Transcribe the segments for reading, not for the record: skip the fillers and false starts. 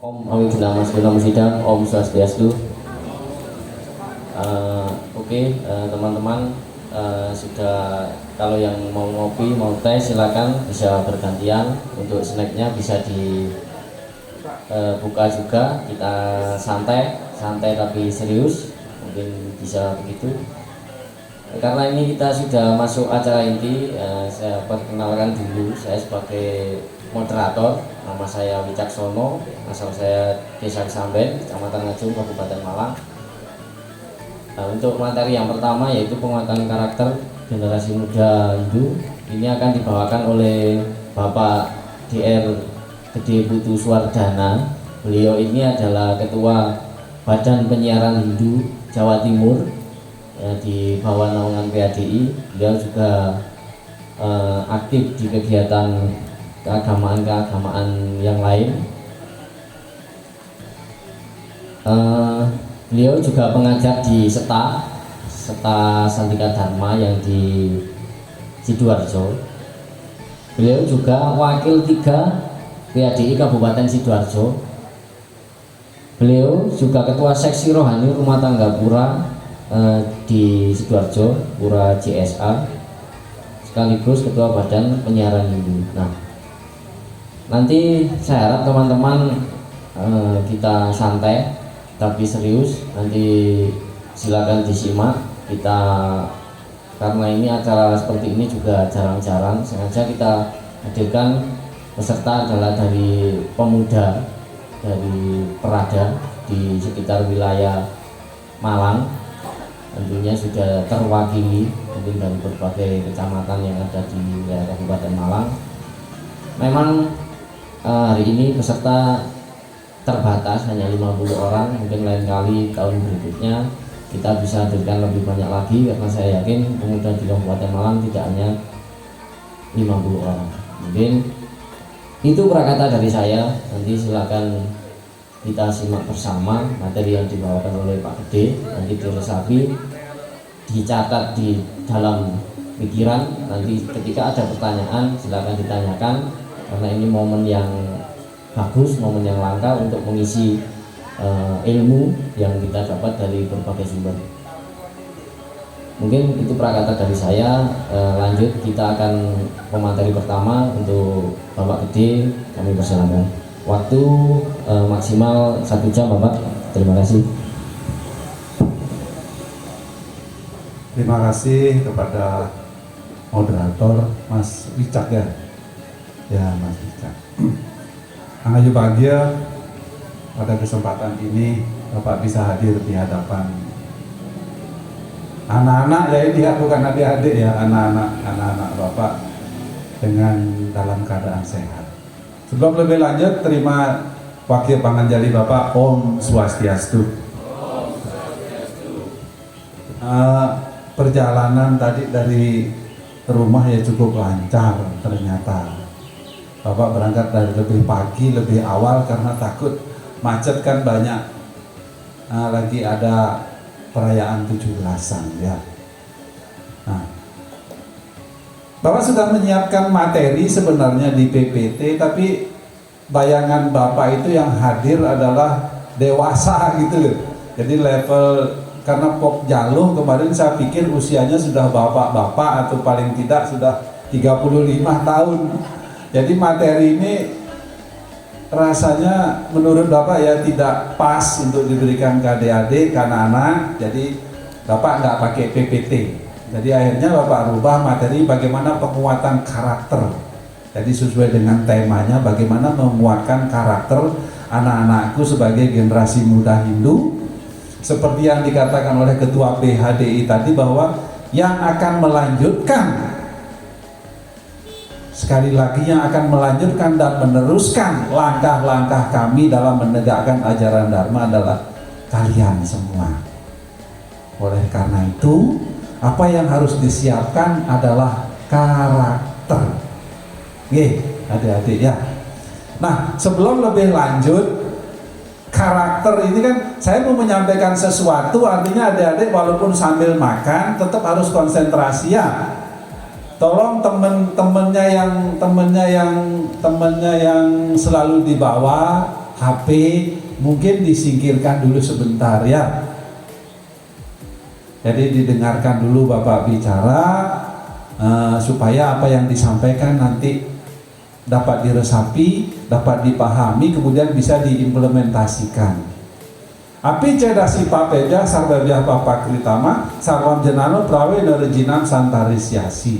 Om Awi Nama Segala Musida, Om Swastiastu. Teman-teman, sudah, kalau yang mau ngopi, mau teh, silakan bisa bergantian. Untuk snacknya bisa dibuka juga. Kita santai tapi serius, mungkin bisa begitu. Karena ini kita sudah masuk acara inti, saya perkenalkan dulu. Saya sebagai moderator, nama saya Wicaksono, asal saya Desa Kesamben, Kecamatan Ngajum, Kabupaten Malang. Nah, untuk materi yang pertama yaitu penguatan karakter generasi muda Hindu. Ini akan dibawakan oleh Bapak Dr. Gede Putu Suwardana. Beliau ini adalah Ketua Badan Penyiaran Hindu Jawa Timur, di bawah naungan PADI. Beliau juga aktif di kegiatan keagamaan yang lain. Beliau juga pengajar di Seta Santika Dharma yang di Sidoarjo. Beliau juga wakil 3 PADI Kabupaten Sidoarjo. Beliau juga ketua seksi rohani rumah tangga Pura di Sidoarjo, Pura CSA, sekaligus ketua Badan Penyiaran Hindu. Nah, nanti saya harap teman-teman kita santai tapi serius. Nanti silakan disimak kita, karena ini acara seperti ini juga jarang-jarang. Sengaja kita hadirkan peserta adalah dari pemuda dari Perada di sekitar wilayah Malang. Tentunya sudah terwakili mungkin dari berbagai kecamatan yang ada di wilayah Kabupaten Malang. Memang hari ini peserta terbatas, hanya 50 orang. Mungkin lain kali tahun berikutnya kita bisa hadirkan lebih banyak lagi, karena saya yakin pemuda di Kabupaten Malang tidak hanya 50 orang. Mungkin itu prakata dari saya. Nanti silakan kita simak bersama materi yang dibawakan oleh Pak Gede. Nanti diresapi, dicatat di dalam pikiran. Nanti ketika ada pertanyaan silakan ditanyakan, karena ini momen yang bagus, momen yang langka untuk mengisi ilmu yang kita dapat dari berbagai sumber. Mungkin itu prakata dari saya. Lanjut, kita akan pemateri pertama untuk Bapak Gede. Kami persilakan. Waktu maksimal 1 jam, Bapak. Terima kasih. Terima kasih kepada moderator Mas Wicak ya Mas Wicak. Sangat bahagia pada kesempatan ini Bapak bisa hadir di hadapan anak-anak, ya dia bukan adik-adik ya, anak-anak Bapak dengan dalam keadaan sehat. Sebelum lebih lanjut, terima wakil panganjali Bapak, Om Swastiastu. Perjalanan tadi dari rumah ya cukup lancar ternyata. Bapak berangkat dari lebih pagi, lebih awal karena takut macet, kan banyak. Lagi ada perayaan 17-an ya. Nah, Bapak sudah menyiapkan materi sebenarnya di PPT, tapi bayangan Bapak itu yang hadir adalah dewasa gitu loh. Jadi level, karena Pok Jaluh kemarin saya pikir usianya sudah bapak-bapak atau paling tidak sudah 35 tahun. Jadi materi ini rasanya menurut Bapak ya tidak pas untuk diberikan ke adik-adik, ke anak-anak. Jadi Bapak nggak pakai PPT. Jadi akhirnya Bapak rubah materi bagaimana penguatan karakter. Jadi sesuai dengan temanya, bagaimana menguatkan karakter anak-anakku sebagai generasi muda Hindu. Seperti yang dikatakan oleh Ketua PHDI tadi, bahwa yang akan melanjutkan, sekali lagi yang akan melanjutkan dan meneruskan langkah-langkah kami dalam menegakkan ajaran Dharma adalah kalian semua. Oleh karena itu, apa yang harus disiapkan adalah karakter. Oke, adik-adik ya. Nah, sebelum lebih lanjut, karakter ini kan saya mau menyampaikan sesuatu, artinya adik-adik walaupun sambil makan tetap harus konsentrasi ya. Tolong temennya yang selalu di bawah HP mungkin disingkirkan dulu sebentar ya. Jadi didengarkan dulu Bapak bicara, supaya apa yang disampaikan nanti dapat diresapi, dapat dipahami, kemudian bisa diimplementasikan. Api cedasi papeja sarbabiah Bapak Kritama sarwam jenano prawe nerejinam santarisiasi.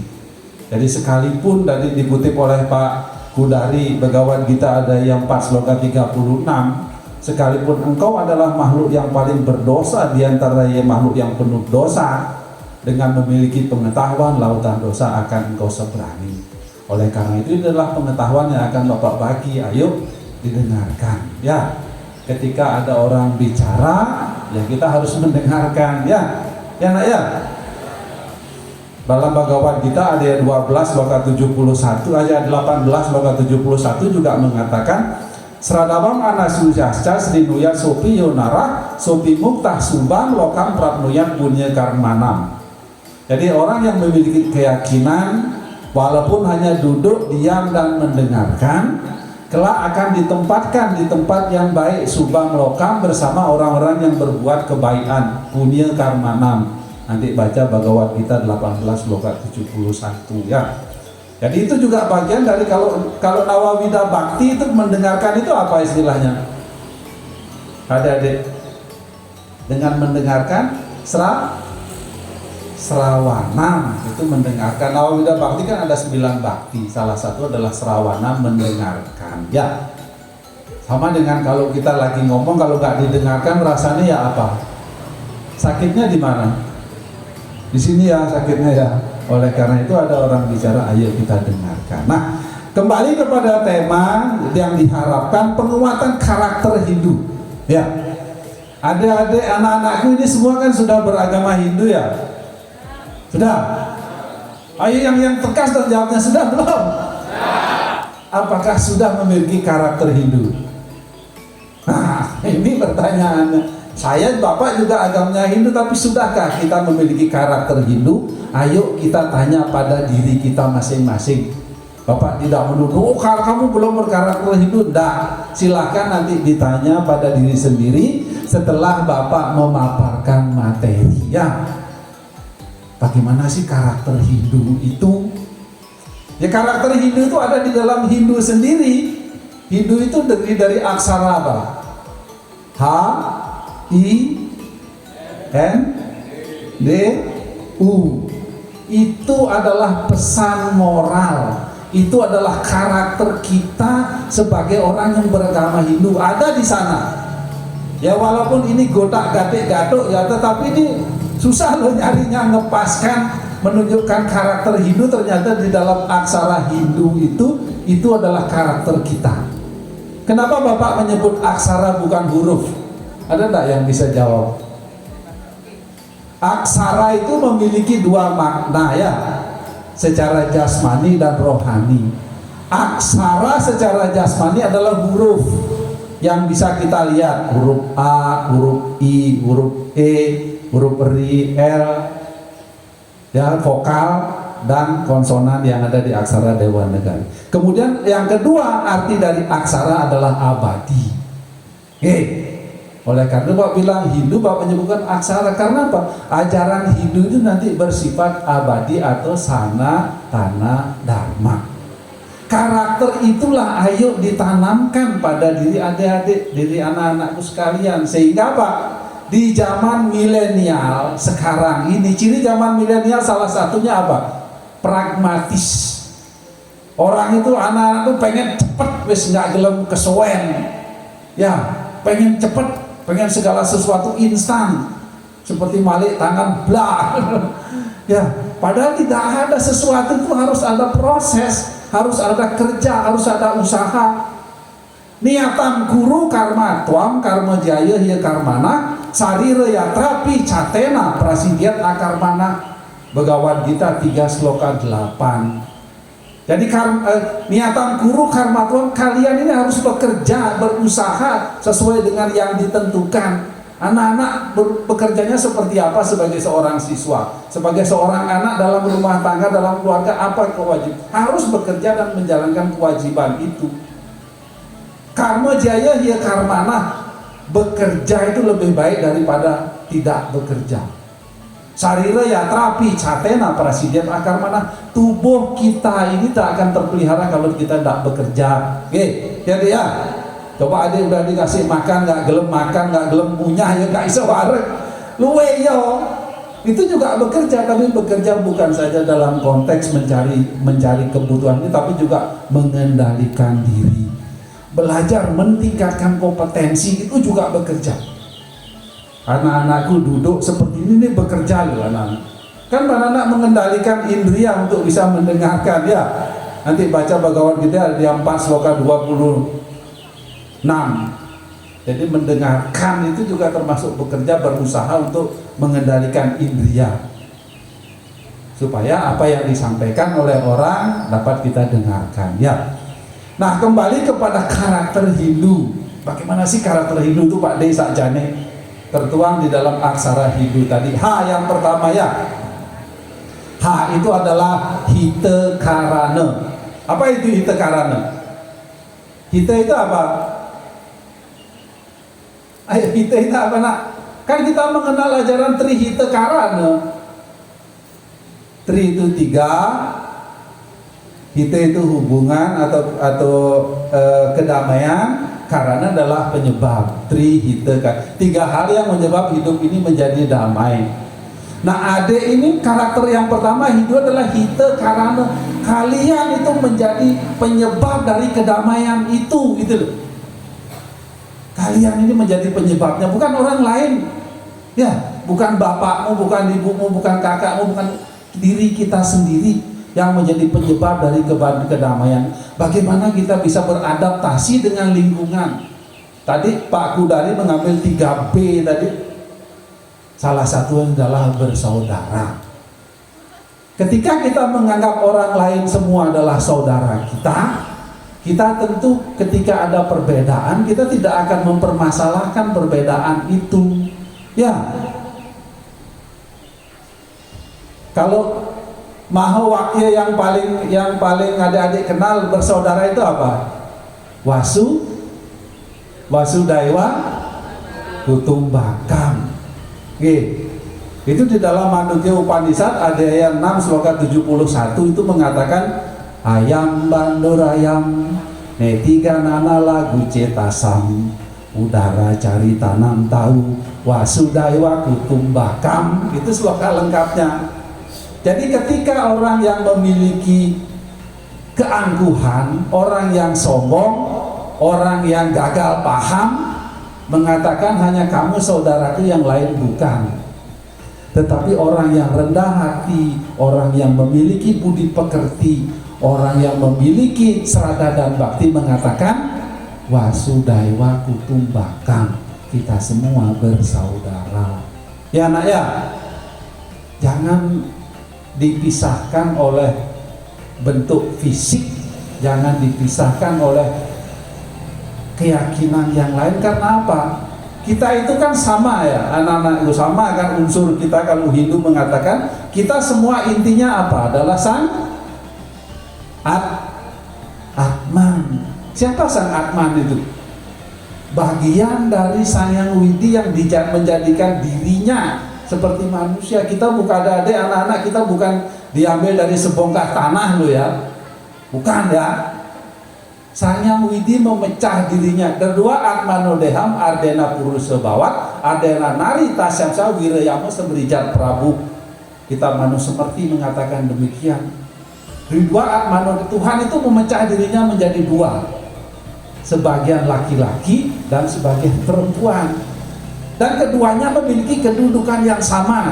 Jadi sekalipun tadi dikutip oleh Pak Kudari Begawan Gita ada yang 4 sloka 36, sekalipun engkau adalah makhluk yang paling berdosa di antara makhluk yang penuh dosa, dengan memiliki pengetahuan lautan dosa akan engkau seberangi. Oleh karena itu adalah pengetahuan yang akan Bapak bagi, ayo didengarkan ya. Ketika ada orang bicara ya kita harus mendengarkan ya. Ya nak ya. Dalam Bhagavad Gita ayat 12 sloka 71 ayat 18 sloka 71 juga mengatakan Sradawam anasujasca srinuya sopi yonara sopi muktah subang lokam prapnuyat punya karmanam. Jadi orang yang memiliki keyakinan walaupun hanya duduk diam dan mendengarkan, kelak akan ditempatkan di tempat yang baik subang lokam bersama orang-orang yang berbuat kebaikan punya karmanam. Nanti baca Bhagavad Gita 18 sloka 71 ya. Jadi itu juga bagian dari kalau Nawawida Bhakti itu mendengarkan itu apa istilahnya? Adik-adik, dengan mendengarkan srawana itu mendengarkan. Nawawida Bhakti kan ada 9 bakti, salah satu adalah srawana, mendengarkan ya. Sama dengan kalau kita lagi ngomong, kalau nggak didengarkan rasanya ya apa? Sakitnya di mana? Di sini ya sakitnya ya. Oleh karena itu ada orang bicara, ayo kita dengarkan. Nah, kembali kepada tema yang diharapkan, penguatan karakter Hindu ya. Adik-adik, anak-anakku ini semua kan sudah beragama Hindu ya. Sudah? Ayo yang tegas dan jawabnya sudah belum? Apakah sudah memiliki karakter Hindu? Nah, ini pertanyaannya. Saya Bapak juga agamanya Hindu, tapi sudahkah kita memiliki karakter Hindu? Ayo kita tanya pada diri kita masing-masing. Bapak tidak menuduh, oh kamu belum berkarakter Hindu. Tidak, silakan nanti ditanya pada diri sendiri setelah Bapak memaparkan materi ya. Bagaimana sih karakter Hindu itu? Ya karakter Hindu itu ada di dalam Hindu sendiri. Hindu itu terdiri dari aksara apa? H, I, N, D, U. Itu adalah pesan moral. Itu adalah karakter kita sebagai orang yang beragama Hindu. Ada di sana. Ya walaupun ini godak-gadik gaduk ya, tetapi ini susah loh nyarinya, ngepaskan menunjukkan karakter Hindu. Ternyata di dalam aksara Hindu itu adalah karakter kita. Kenapa Bapak menyebut aksara bukan huruf? Ada enggak yang bisa jawab? Aksara itu memiliki 2 makna ya, secara jasmani dan rohani. Aksara secara jasmani adalah huruf yang bisa kita lihat, huruf A, huruf I, huruf E, huruf R, L, ya, vokal dan konsonan yang ada di aksara Dewanagari. Kemudian yang kedua, arti dari aksara adalah abadi. Oleh karena Bapak bilang Hindu, Bapak menyebutkan aksara karena apa? Ajaran Hindu itu nanti bersifat abadi atau sana, tanah, dharma. Karakter itulah ayo ditanamkan pada diri adik-adik, diri anak-anakku sekalian. Sehingga apa? Di zaman milenial sekarang ini, ciri zaman milenial salah satunya apa? Pragmatis. Orang itu, anak-anak itu pengen cepet, wis nggak gelem kesuwen. Ya, pengen cepet, pengen segala sesuatu instan. Seperti Malik tangan blah. Ya, padahal tidak ada sesuatu itu harus ada proses, harus ada kerja, harus ada usaha. Niatam guru karma tuam karma jaya hiya karmana sarira yatra pi catena prasidiat akarmana. Bhagavad Gita 3 sloka 8. Jadi niatan guru karma tuam, kalian ini harus bekerja, berusaha sesuai dengan yang ditentukan. Anak-anak bekerjanya seperti apa sebagai seorang siswa, sebagai seorang anak dalam rumah tangga, dalam keluarga, apa kewajiban? Harus bekerja dan menjalankan kewajiban itu. Karma jaya ya karmana, bekerja itu lebih baik daripada tidak bekerja. Sarira ya terapi catena prasidya akarmana, tubuh kita ini tak akan terpelihara kalau kita tidak bekerja. Oke, jadi ya, coba ada udah dikasih makan nggak gelem punya ya nggak iso bareng, luwe yo. Itu juga bekerja, tapi bekerja bukan saja dalam konteks mencari kebutuhan ini, tapi juga mengendalikan diri. Belajar meningkatkan kompetensi itu juga bekerja. Anak-anakku duduk seperti ini bekerja loh anak-anak. Kan anak-anak mengendalikan indria untuk bisa mendengarkan ya. Nanti baca Bhagavad Gita di 4 sloka 26. Jadi mendengarkan itu juga termasuk bekerja, berusaha untuk mengendalikan indria. Supaya apa yang disampaikan oleh orang dapat kita dengarkan ya. Nah, kembali kepada karakter Hindu. Bagaimana sih karakter Hindu itu Pak D sakjane tertuang di dalam aksara Hindu tadi. H yang pertama ya. H itu adalah hite karana. Apa itu hite karana? Hite itu apa? Ayo, hite itu apa nak? Kan kita mengenal ajaran Trihita Karana. Tri itu 3, hite itu hubungan atau kedamaian, karena adalah penyebab. Trihita, 3 hal yang menyebab hidup ini menjadi damai. Nah, Ade ini karakter yang pertama hidup adalah hite karana. Kalian itu menjadi penyebab dari kedamaian itu, gitu loh. Kalian ini menjadi penyebabnya, bukan orang lain. Ya, bukan bapakmu, bukan ibumu, bukan kakakmu, bukan diri kita sendiri yang menjadi penyebab dari kedamaian. Bagaimana kita bisa beradaptasi dengan lingkungan? Tadi Pak Kudari mengambil 3B tadi. Salah satu adalah bersaudara. Ketika kita menganggap orang lain semua adalah saudara kita tentu ketika ada perbedaan, kita tidak akan mempermasalahkan perbedaan itu. Ya. Kalau Mahawakya yang paling adik-adik kenal bersaudara itu apa? Wasudaiwa Kutumbakam. Oke. Itu di dalam Mandukya Upanishad ada yang 6 sloka 71 itu mengatakan ayam bandur ayam netiga nana lagu cetasam udara cari tanam tahu wasudaiwa kutumbakam. Itu sloka lengkapnya. Jadi ketika orang yang memiliki keangkuhan, orang yang sombong, orang yang gagal paham mengatakan hanya kamu saudaraku yang lain bukan. Tetapi orang yang rendah hati, orang yang memiliki budi pekerti, orang yang memiliki serada dan bakti mengatakan wasudaiwa kutumbakam, kita semua bersaudara. Ya nak ya, jangan dipisahkan oleh bentuk fisik, jangan dipisahkan oleh keyakinan yang lain. Karena apa? Kita itu kan sama ya, anak-anak itu sama kan unsur kita. Kalau Hindu mengatakan kita semua intinya apa? Adalah sang Atman. Siapa sang Atman itu? Bagian dari Sang Yang Widi yang menjadikan dirinya seperti manusia. Kita bukan adik anak-anak kita bukan diambil dari sebongkah tanah lo ya, bukan ya. Sang Yang Widi memecah dirinya. Kedua Atmanodeham Ardena Purusa Bawat Ardena Narita Syamsa Wirayama Semrijat Prabu. Kita Manusemerti mengatakan demikian. Dua Atmanodeham, Tuhan itu memecah dirinya menjadi 2, sebagian laki-laki dan sebagian perempuan, dan keduanya memiliki kedudukan yang sama.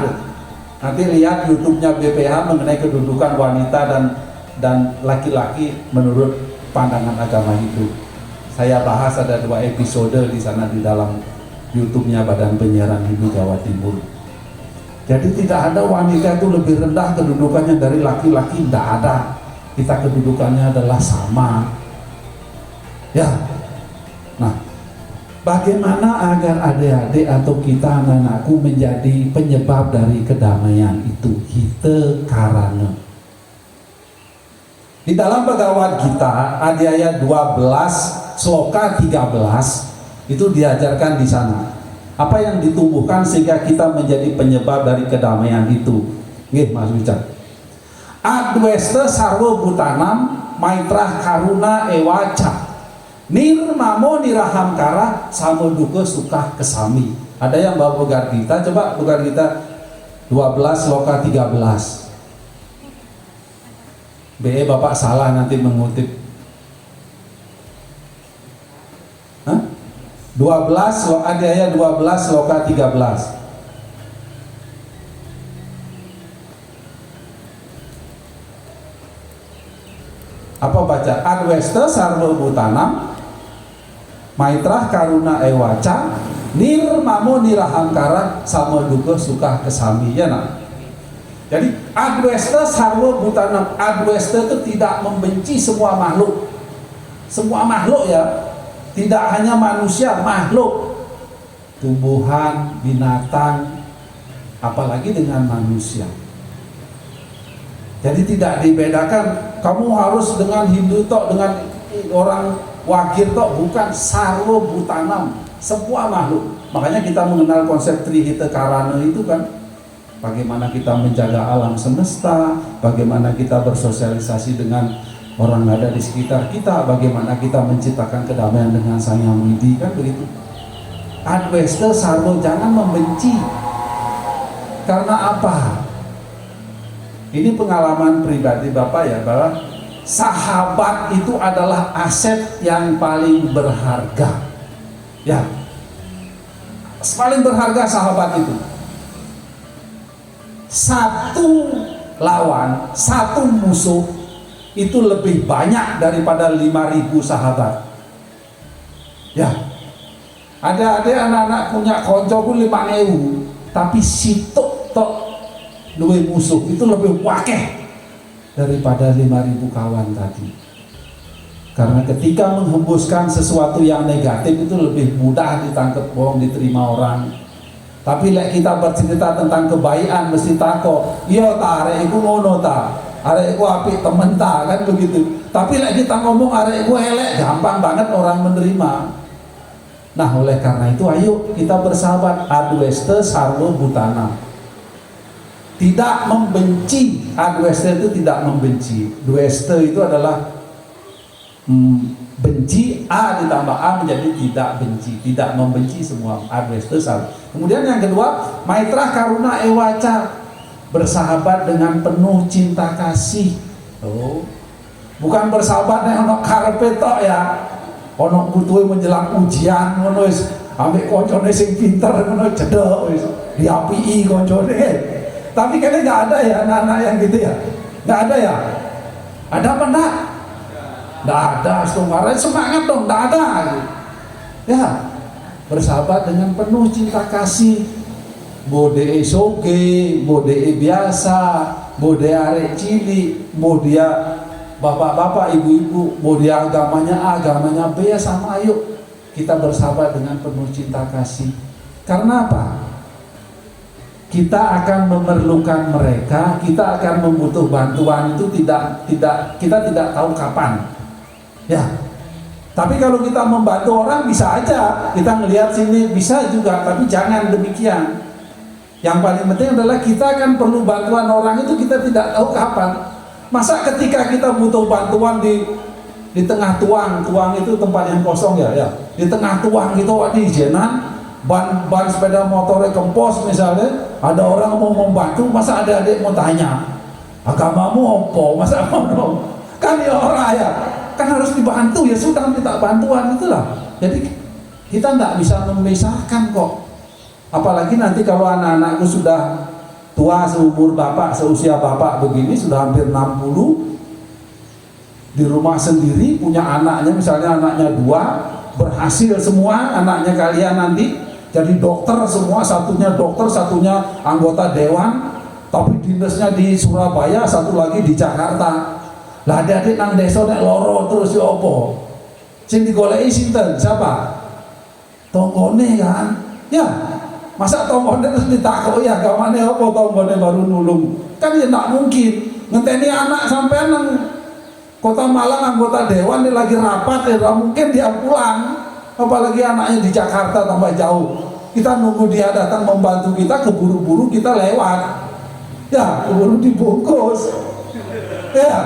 Nanti lihat YouTube-nya BPH mengenai kedudukan wanita dan laki-laki menurut pandangan agama Hindu. Saya bahas ada 2 episode di sana di dalam YouTube-nya Badan Penyiaran Hindu Jawa Timur. Jadi tidak ada wanita itu lebih rendah kedudukannya dari laki-laki, tidak ada. Kita kedudukannya adalah sama. Ya. Nah, bagaimana agar adik-adik atau kita anak-anakku menjadi penyebab dari kedamaian itu? Hite karana. Di dalam Bhagavad Gita, adhyaya 12 sloka 13 itu diajarkan di sana. Apa yang ditumbuhkan sehingga kita menjadi penyebab dari kedamaian itu? Nggih, Mas Wicak. Adweste sarwa butanam maitra karuna ewaca. Nirmamo nirahamkara samoduka suka kesami. Ada yang bawa Bhagavad Gita? Coba Bhagavad Gita 12 sloka 13. BE Bapak salah nanti mengutip. 12 adaya 12 sloka 13. Apa baca? Adwesta sarva butanam maitra karuna ewaca nirmamo nirahamkara samoduka suka kesami, ya nak. Jadi adwesta sarva butanam, adwesta itu tidak membenci semua makhluk. Semua makhluk ya, tidak hanya manusia, makhluk, tumbuhan, binatang, apalagi dengan manusia. Jadi tidak dibedakan kamu harus dengan Hindu tok, dengan orang Wagir tok, bukan, sarwa butanam, semua makhluk. Makanya kita mengenal konsep Trihita Karana itu kan, bagaimana kita menjaga alam semesta, bagaimana kita bersosialisasi dengan orang ada di sekitar kita, bagaimana kita menciptakan kedamaian dengan Sang Yang Widi, kan begitu. Adwesta sarwa, jangan membenci. Karena apa? Ini pengalaman pribadi Bapak ya, bahwa sahabat itu adalah aset yang paling berharga. Ya, paling berharga sahabat itu. Satu lawan, satu musuh itu lebih banyak daripada 5.000 sahabat. Ya, ada anak-anak punya konco pun 5.000, tapi sitok tok dua musuh itu lebih wakeh daripada 5.000 kawan tadi. Karena ketika menghembuskan sesuatu yang negatif itu lebih mudah ditangkap bohong, diterima orang. Tapi lek kita bercerita tentang kebaikan mesti takut, iya ta arek iku ngono ta, arek iku apik temen ta, kan begitu. Tapi lek kita ngomong arek iku elek, gampang banget orang menerima. Nah, oleh karena itu ayo kita bersahabat. Adweste sarwa butanam, tidak membenci. Adweste itu tidak membenci. Dweste itu adalah benci, A ditambah A menjadi tidak benci, tidak membenci semua. Adweste sarwa. Kemudian yang kedua, maitra karuna ewaca, bersahabat dengan penuh cinta kasih. Oh, bukan bersahabat yang ono karepe tok ya. Ono butuhe menjelang ujian ngono wis ambek koncone sing pinter ngono cedek wis diapii koncone. Tapi kayaknya nggak ada ya anak-anak yang gitu ya, nggak ada ya. Ada apa enggak? Nggak ada. Semangat dong, nggak ada. Ya, bersahabat dengan penuh cinta kasih. Bode soge, bode biasa, bode arek cilik, bode bapak-bapak, ibu-ibu, bode agamanya A, agamanya B, ya sama. Ayo kita bersahabat dengan penuh cinta kasih. Karena apa? Kita akan memerlukan mereka, kita akan membutuh bantuan itu kita tidak tahu kapan. Ya. Tapi kalau kita membantu orang bisa aja, kita ngelihat sini bisa juga, tapi jangan demikian. Yang paling penting adalah kita akan perlu bantuan orang itu kita tidak tahu kapan. Masa ketika kita butuh bantuan di tengah tuang itu tempat yang kosong ya, di tengah tuang itu di jenan ban sepeda motornya kempos misalnya, ada orang mau membantu, masa ada adik mau tanya agamamu apa, masa mau kan ya orang ya, kan harus dibantu, ya sudah minta bantuan itulah. Jadi kita tidak bisa memisahkan kok, apalagi nanti kalau anak-anakku sudah tua seumur bapak, seusia bapak begini, sudah hampir 60, di rumah sendiri, punya anaknya, misalnya anaknya 2, berhasil semua anaknya kalian nanti jadi dokter semua, satunya dokter, satunya anggota dewan, tapi dinasnya di Surabaya, satu lagi di Jakarta. Lah adik-adik nang desa nek loro terus ya opo? Sing digoleki sinten? Siapa? Tonggone kan? Ya. Masa tonggone terus ditakoki agamane apa, tonggone baru nulung? Kan ya ndak mungkin. Ngenteni anak sampean nang Kota Malang anggota dewan dia lagi rapat, ya mungkin dia pulang, apalagi anaknya di Jakarta tambah jauh. Kita nunggu dia datang membantu kita, keburu-buru kita lewat, ya keburu dibungkus, ya.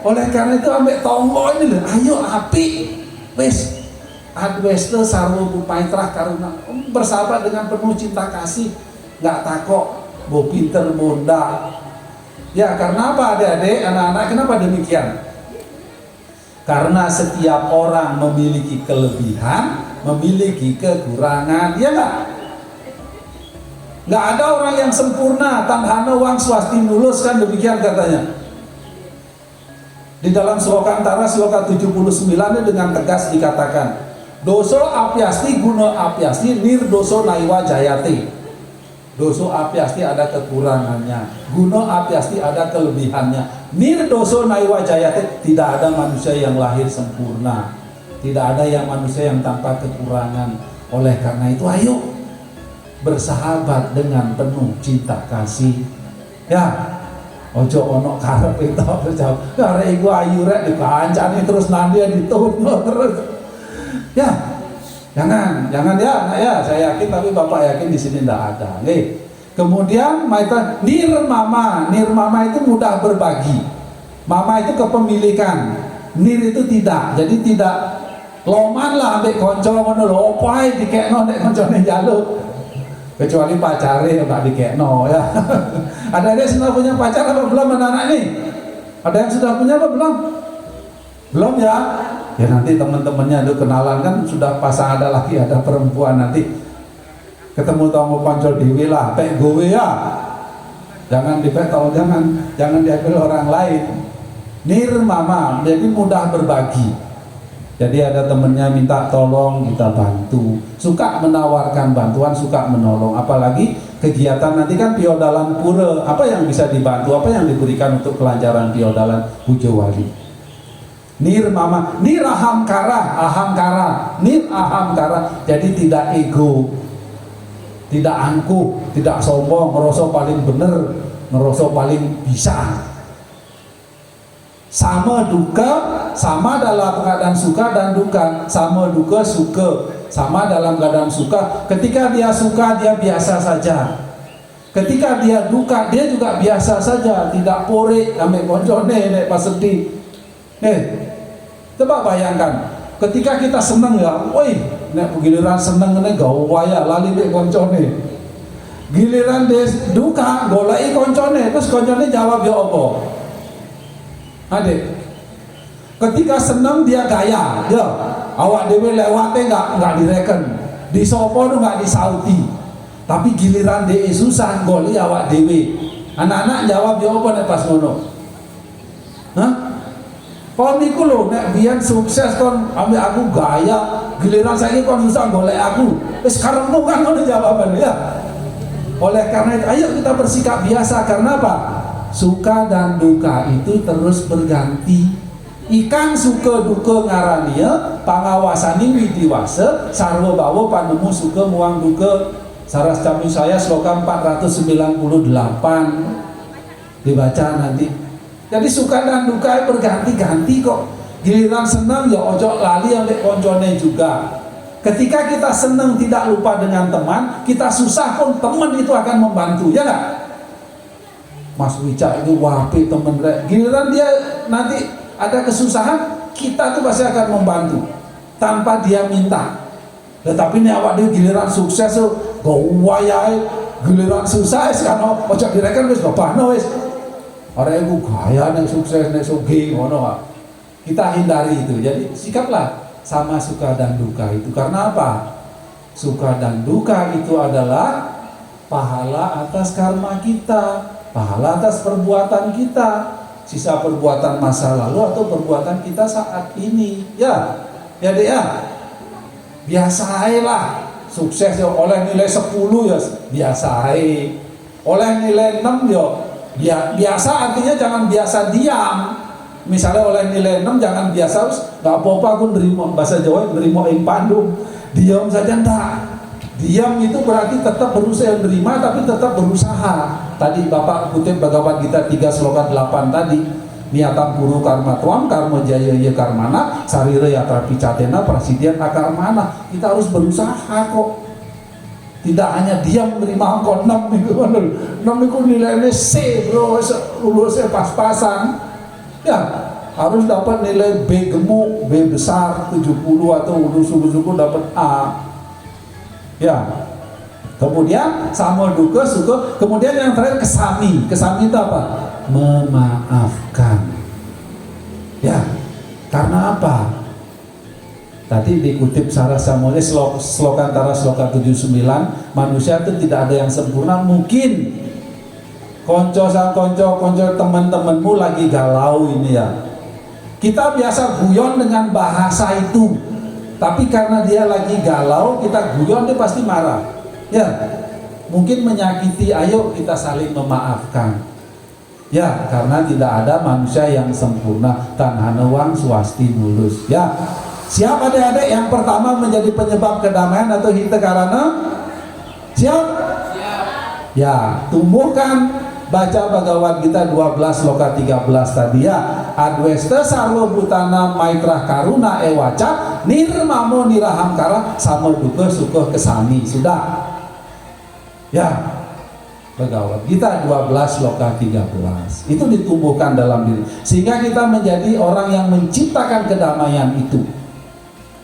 Oleh karena itu ambek tonggo ini loh, ayo api, wes adweste sarwo bupaitra karuna, bersahabat dengan penuh cinta kasih, nggak takok, bo pinter bonda. Ya karena apa adik-adik, anak-anak, kenapa demikian? Karena setiap orang memiliki kelebihan, memiliki kekurangan, ya nggak? Nggak ada orang yang sempurna, tanhana wang swasti nulus, kan demikian katanya. Di dalam Sloka Antara Sloka 79 dengan tegas dikatakan, doso apyasti guna apyasti nirdoso naiwa jayate. Doso apyasti ada kekurangannya, guna apyasti ada kelebihannya, nirdoso naiwa jayate. Tidak ada manusia yang lahir sempurna, tidak ada yang manusia yang tanpa kekurangan. Oleh karena itu ayo bersahabat dengan penuh cinta kasih, ya. Ojo ono karep itu berjauh, karena iku ayu rek dikancani terus nanti ditutup terus, ya. Jangan ya, ya saya yakin, tapi bapak yakin di sini tidak ada. Nih. Kemudian maita nirmama itu mudah berbagi. Mama itu kepemilikan, nir itu tidak. Jadi tidak loman lah ambek konco ngono lho, opae dikekno nek koncone njaluk. Kecuali pacare enggak dikekno ya. Ada yang sudah punya pacar apa belum anak-anak nih? Ada yang sudah punya apa belum? Belum ya? Ya nanti teman-temannya itu kenalan, kan sudah pasang ada laki ada perempuan, nanti ketemu tamu konco dewi lah, pek gowe ya, jangan dipek tahu, jangan diambil orang lain. Nirmama, jadi mudah berbagi. Jadi ada temennya minta tolong kita bantu, suka menawarkan bantuan, suka menolong. Apalagi kegiatan nanti kan piodalan pura, apa yang bisa dibantu, apa yang diberikan untuk kelancaran piodalan Pujo Wali. Nirmama, nirahamkara, ahamkara, nirahamkara. Jadi tidak ego, tidak angkuh, tidak sombong, ngerasa paling bener, ngerasa paling bisa. Sama duka, sama dalam keadaan suka dan duka. Sama duka, suka, sama dalam keadaan suka. Ketika dia suka, dia biasa saja. Ketika dia duka, dia juga biasa saja. Tidak porik, ambil koncone, nek pas sedih. Coba bayangkan, ketika kita seneng ya, woi, nek giliran seneng nek gawaya lali mek koncone. Giliran des duka, golai koncone, terus koncone jawab ya apa? Adik, ketika seneng dia gaya, ya, awak dewe lewatnya nggak direken, di sopo tuh nggak disauti. Tapi giliran dia susah, golai awak dewe. Anak-anak jawab ya apa nek pas ngono? Hah? Kon niku lho nek biyen sukses kon ambil aku gaya, giliran saiki kon susah golek aku. Wis karepmu kan ngono jawabannya ya. Oleh karena itu ayo kita bersikap biasa, karena apa? Suka dan duka itu terus berganti. Ikan suka duka ngarania, pangawasani widiwasa, sarwa bawa panemu suka muang duka. Saras camu saya Sloka 498 dibaca nanti. Jadi suka dan duka berganti-ganti kok. Giliran senang ya ojo lali ambek koncone juga. Ketika kita senang tidak lupa dengan teman, kita susah pun teman itu akan membantu, ya nggak? Mas Wicak itu wapi temen rek. Giliran dia nanti ada kesusahan, kita tuh pasti akan membantu tanpa dia minta. Tetapi ini awak dia giliran sukses tuh, gawayai. Giliran susah kan ojo direken wis babano wis. Orang ibu kaya nek sukses nek sugih ngono. Kita hindari itu. Jadi sikaplah sama suka dan duka itu. Karena apa? Suka dan duka itu adalah pahala atas karma kita, pahala atas perbuatan kita, sisa perbuatan masa lalu atau perbuatan kita saat ini. Ya, ya deh ya. Biasalah sukses ya oleh nilai 10 ya biasa. Oleh nilai 6 ya biasa, artinya jangan biasa diam. Misalnya oleh nilai 6 jangan biasa nggak apa-apa aku nerima, bahasa Jawa nerima ing pandum, diam saja enggak. Diam itu berarti tetap berusaha menerima, tapi tetap berusaha. Tadi Bapak kutip Bhagavad Gita 3 Sloka 8 tadi, niatam puru karma tuam karma jaya ya karmana sarira yatra picatena prasidian akarmana. Kita harus berusaha kok, tidak hanya diam menerima angka 6 itu nilainya C bro, lulusnya pas-pasan ya, harus dapat nilai B gemuk, B besar 70 atau suku-suku dapat A ya. Kemudian sama duka suka, kemudian yang terakhir kesami. Kesami itu apa? Memaafkan. Ya, karena apa? Tadi dikutip Sarah Samuel sloka antara sloka 79, manusia itu tidak ada yang sempurna. Mungkin konco teman-temanmu lagi galau ini ya. Kita biasa guyon dengan bahasa itu, tapi karena dia lagi galau, kita guyon, dia pasti marah. Ya, mungkin menyakiti, ayo kita saling memaafkan. Ya, karena tidak ada manusia yang sempurna. Tanhanewang swasti mulus. Ya, siap adik-adik yang pertama menjadi penyebab kedamaian atau hita karana? Siap? Ya, tumbuhkan baca Bhagavad Gita 12 loka 13 tadi ya. Adwesta sarwa bhutana maitra karuna ewaca nirmamo nirahamkara sama duka suka kesami. Sudah. Ya, Bhagavad Gita 12 loka 13 itu ditumbuhkan dalam diri sehingga kita menjadi orang yang menciptakan kedamaian itu.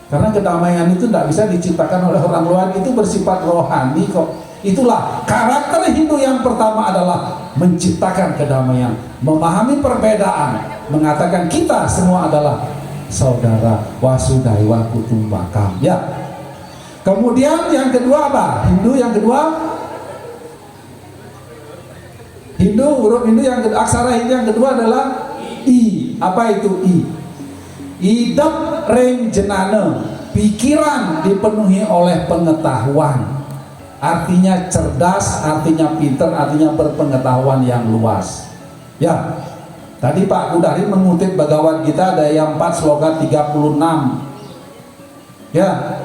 Karena kedamaian itu tidak bisa diciptakan oleh orang luar, itu bersifat rohani kok. Itulah karakter Hindu yang pertama adalah menciptakan kedamaian, memahami perbedaan, mengatakan kita semua adalah saudara, wasudhaiwa kutumbakam ya. Kemudian yang kedua apa? Hindu yang kedua, huruf Hindu yang kedua, aksara Hindu yang kedua adalah I. Apa itu I? Idap reng jenana, pikiran dipenuhi oleh pengetahuan. Artinya cerdas, artinya pinter, artinya berpengetahuan yang luas. Ya, tadi Pak Kudari mengutip Bhagavad Gita daya 4 sloka 36. Ya,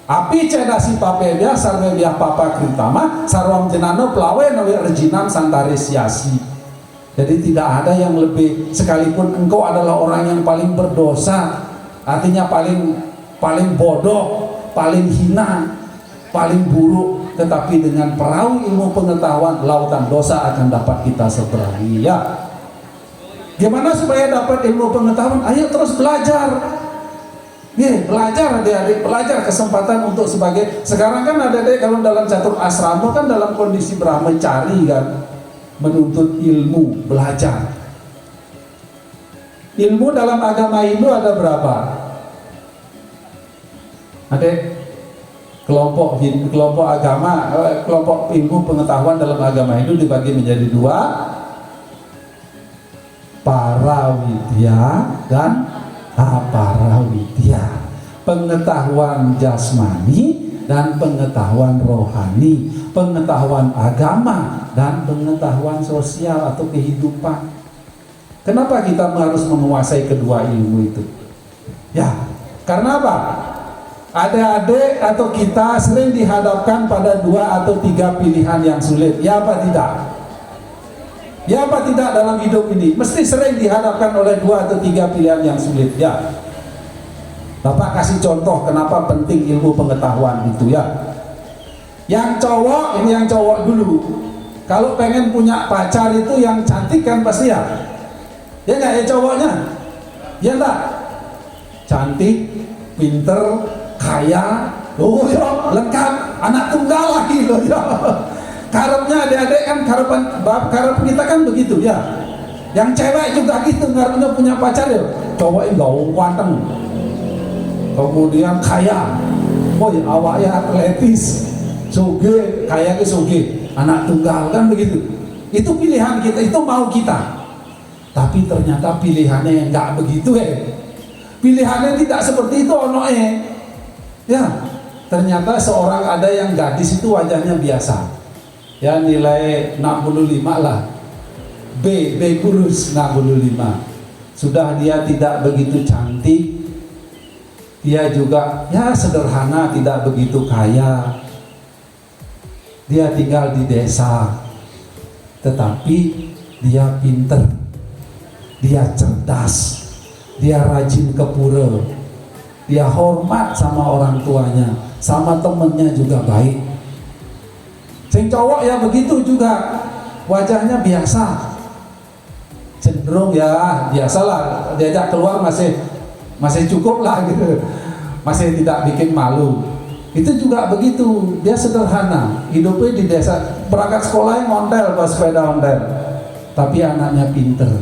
api cedasi papedya sarvebya papa kritama sarwam jenano pelawe nawi rejinam santarisiasi. Jadi tidak ada yang lebih, sekalipun engkau adalah orang yang paling berdosa, artinya paling bodoh, paling hina, paling buruk, tetapi dengan perahu ilmu pengetahuan lautan dosa akan dapat kita seberangi ya. Gimana supaya dapat ilmu pengetahuan? Ayo terus belajar. Belajar adik-adik, belajar kesempatan untuk sebagai, sekarang kan adik-adik kalau dalam catur asrama kan dalam kondisi brahmacari kan, menuntut ilmu, belajar. Ilmu dalam agama Hindu ada berapa? Adik, kelompok agama, kelompok ilmu pengetahuan dalam agama Hindu dibagi menjadi dua, parawidya dan aparawidya, pengetahuan jasmani dan pengetahuan rohani, pengetahuan agama dan pengetahuan sosial atau kehidupan. Kenapa kita harus menguasai kedua ilmu itu? Ya, karena apa? Adik-adik atau kita sering dihadapkan pada 2 atau 3 pilihan yang sulit. Ya apa tidak? Ya apa tidak dalam hidup ini? Mesti sering dihadapkan oleh 2 atau 3 pilihan yang sulit ya. Bapak kasih contoh kenapa penting ilmu pengetahuan itu ya. Yang cowok, ini yang cowok dulu. Kalau pengen punya pacar itu yang cantik kan pasti ya. Ya nggak ya cowoknya? Ya enggak? Cantik, pinter, kaya, oh ya lengkap, anak tunggal lagi loh ya. Karepnya adik-adik kan karep kita kan begitu ya. Yang cewek juga gitu, karepnya punya pacar ya. Cowok enggak ganteng. Kemudian kaya. Oh ya awaknya atletis. Soge, kaya ke soge. Anak tunggal kan begitu. Itu pilihan kita, itu mau kita. Tapi ternyata pilihannya enggak begitu Pilihannya tidak seperti itu Ya. Ternyata seorang ada yang gadis itu wajahnya biasa. Ya nilai 65 lah, B kurus 65. Sudah dia tidak begitu cantik, dia juga ya sederhana, tidak begitu kaya, dia tinggal di desa, tetapi dia pinter, dia cerdas, dia rajin ke pura, dia hormat sama orang tuanya, sama temennya juga baik. Sing cowok ya begitu juga, wajahnya biasa, cenderung ya biasalah, diajak keluar masih cukup lah gitu, masih tidak bikin malu. Itu juga begitu, dia sederhana, hidupnya di desa, berangkat sekolah ngontel pas sepeda ontel, tapi anaknya pinter,